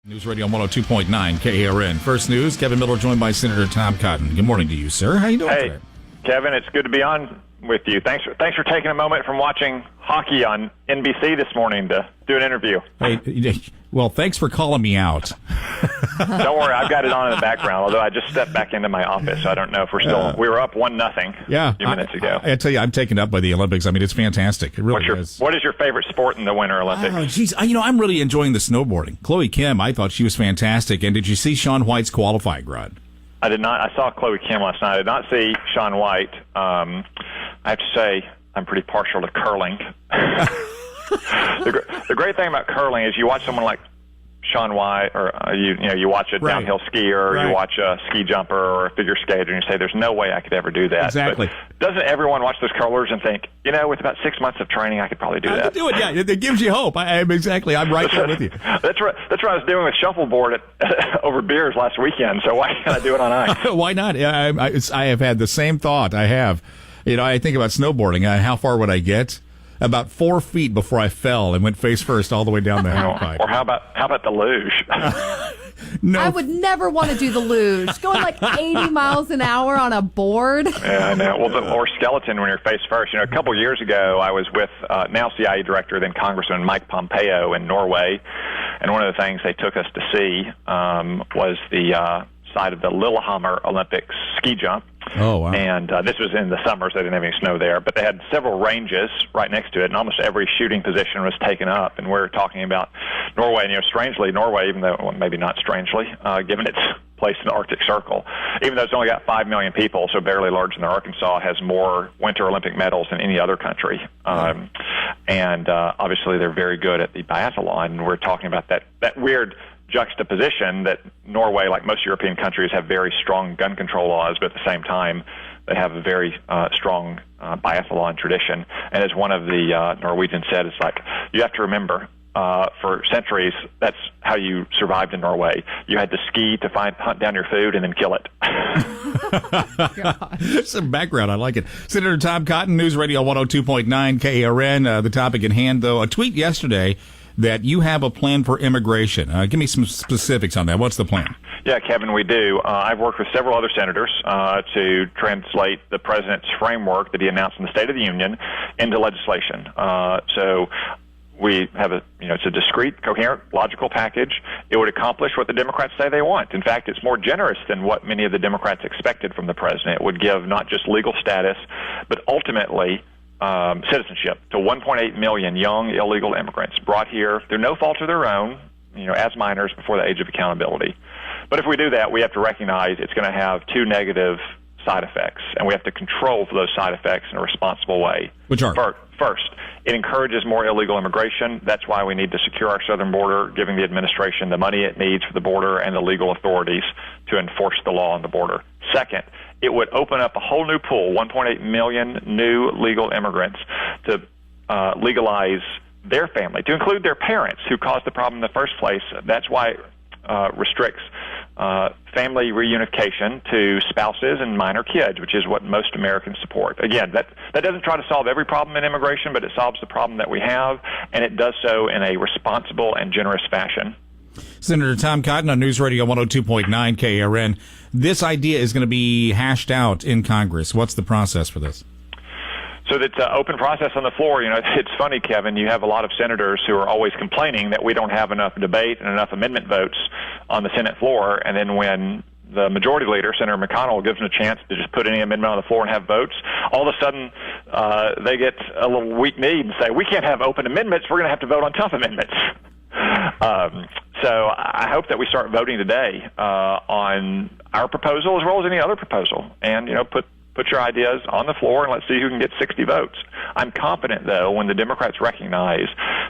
News Radio 102.9 KARN. First News, Kevin Miller joined by Senator Tom Cotton. Good morning to you, sir. How you doing today? Kevin, it's good to be on with you. Thanks for taking a moment from watching hockey on NBC this morning to do an interview. Hey, well, thanks for calling me out. Don't worry, I've got it on in the background, although I just stepped back into my office, so I don't know if we're still... we were up 1-0 a few minutes ago. I tell you, I'm taken up by the Olympics. I mean, it's fantastic. It really is. What is your favorite sport in the Winter Olympics? Oh, geez. I'm really enjoying the snowboarding. Chloe Kim, I thought she was fantastic. And did you see Shaun White's qualifying run? I did not. I saw Chloe Kim last night. I did not see Shaun White. I have to say, I'm pretty partial to curling. The great thing about curling is you watch someone like Shaun White, or you watch a downhill skier, or you watch a ski jumper or a figure skater, and you say, "There's no way I could ever do that." Exactly. But doesn't everyone watch those curlers and think, with about 6 months of training, I could probably do that? I could do it. Yeah, it gives you hope. I'm right there with you. That's what I was doing with shuffleboard over beers last weekend. So why can't I do it on ice? Why not? I have had the same thought. I have. I think about snowboarding. How far would I get? About 4 feet before I fell and went face first all the way down the halfpipe. Or how about the luge? No, I would never want to do the luge. Going like 80 miles an hour on a board. Yeah, I know. Well, or skeleton when you're face first. A couple of years ago, I was with now CIA Director, then Congressman Mike Pompeo in Norway, and one of the things they took us to see was the side of the Lillehammer Olympics ski jump. Oh, wow. And this was in the summer, so they didn't have any snow there. But they had several ranges right next to it, and almost every shooting position was taken up. And we're talking about Norway. And, strangely, Norway, even though, well, maybe not strangely, given its place in the Arctic Circle, even though it's only got 5 million people, so barely larger than Arkansas, has more Winter Olympic medals than any other country. And obviously they're very good at the biathlon. And we're talking about that weird juxtaposition that Norway, like most European countries, have very strong gun control laws, but at the same time they have a very strong biathlon tradition. And as one of the Norwegians said, it's like, you have to remember, for centuries, that's how you survived in Norway. You had to ski to hunt down your food and then kill it. Some background. I like it. Senator Tom Cotton, News Radio 102.9 KARN. The topic at hand, though, a tweet yesterday that you have a plan for immigration. Give me some specifics on that. What's the plan? Yeah, Kevin, we do. I've worked with several other senators to translate the president's framework that he announced in the State of the Union into legislation. So we have it's a discrete, coherent, logical package. It would accomplish what the Democrats say they want. In fact, it's more generous than what many of the Democrats expected from the president. It would give not just legal status, but ultimately citizenship to 1.8 million young illegal immigrants brought here through no fault of their own, as minors before the age of accountability. But if we do that, we have to recognize it's going to have two negative side effects, and we have to control for those side effects in a responsible way. Which are? First, it encourages more illegal immigration. That's why we need to secure our southern border, giving the administration the money it needs for the border and the legal authorities to enforce the law on the border. Second, it would open up a whole new pool, 1.8 million new legal immigrants, to legalize their family, to include their parents who caused the problem in the first place. That's why it restricts family reunification to spouses and minor kids, which is what most Americans support. Again, that doesn't try to solve every problem in immigration, but it solves the problem that we have, and it does so in a responsible and generous fashion. Senator Tom Cotton on News Radio 102.9 KARN. This idea is going to be hashed out in Congress. What's the process for this? So it's an open process on the floor. It's funny, Kevin, you have a lot of senators who are always complaining that we don't have enough debate and enough amendment votes on the Senate floor, and then when the majority leader, Senator McConnell, gives them a chance to just put any amendment on the floor and have votes, all of a sudden they get a little weak-kneed and say, we can't have open amendments, we're going to have to vote on tough amendments. So I hope that we start voting today on our proposal as well as any other proposal, and put your ideas on the floor and let's see who can get 60 votes. I'm confident, though, when the Democrats recognize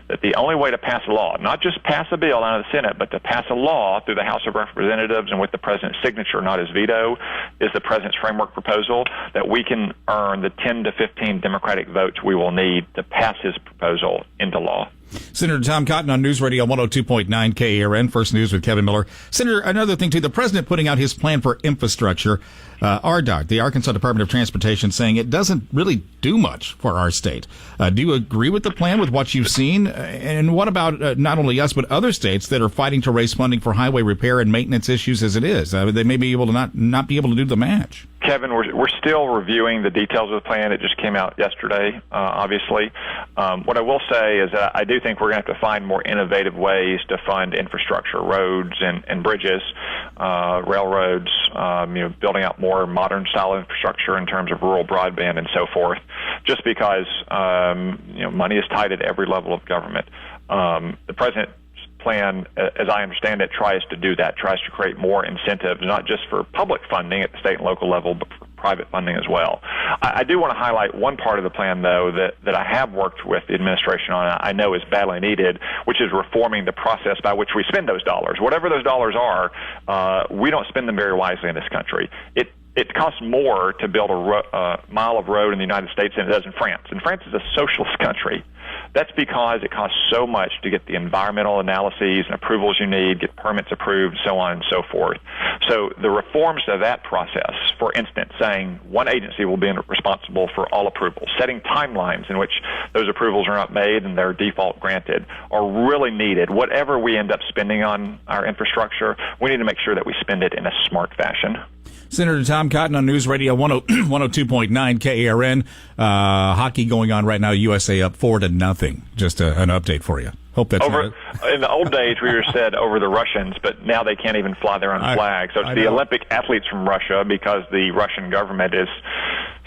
that the only way to pass a law, not just pass a bill out of the Senate, but to pass a law through the House of Representatives and with the president's signature, not his veto, is the president's framework proposal, that we can earn the 10 to 15 Democratic votes we will need to pass his proposal into law. Senator Tom Cotton on News Radio 102.9 KARN. First News with Kevin Miller. Senator, another thing, too, the president putting out his plan for infrastructure. RDOT, the Arkansas Department of Transportation, saying it doesn't really do much for our state. Do you agree with the plan, with what you've seen? And what about not only us, but other states that are fighting to raise funding for highway repair and maintenance issues as it is? They may be able to not be able to do the match. Kevin, we're still reviewing the details of the plan. It just came out yesterday, obviously. What I will say is that I do think we're going to have to find more innovative ways to fund infrastructure, roads and bridges, railroads, building out more modern style infrastructure in terms of rural broadband and so forth, just because money is tight at every level of government. The president's plan, as I understand it, tries to do that, tries to create more incentives, not just for public funding at the state and local level, but for private funding as well. I do want to highlight one part of the plan, though, that I have worked with the administration on, I know is badly needed, which is reforming the process by which we spend those dollars. Whatever those dollars are, we don't spend them very wisely in this country. It costs more to build a mile of road in the United States than it does in France. And France is a socialist country. That's because it costs so much to get the environmental analyses and approvals you need, get permits approved, so on and so forth. So the reforms to that process, for instance, saying one agency will be responsible for all approvals, setting timelines in which those approvals are not made and they're default granted, are really needed. Whatever we end up spending on our infrastructure, we need to make sure that we spend it in a smart fashion. Senator Tom Cotton on News Radio 102.9 KARN. Hockey going on right now. USA up 4-0. Just an update for you. Hope that's in the old days we were said over the Russians, but now they can't even fly their own flag. So it's the Olympic athletes from Russia, because the Russian government is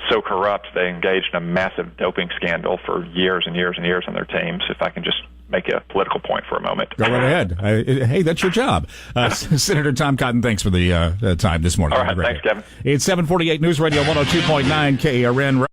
so corrupt. They engaged in a massive doping scandal for years and years and years on their teams. If I can just make a political point for a moment. Go right ahead. Hey, that's your job. Senator Tom Cotton, thanks for the time this morning. All right, thanks, Kevin. It's 748 News Radio 102.9 KARN.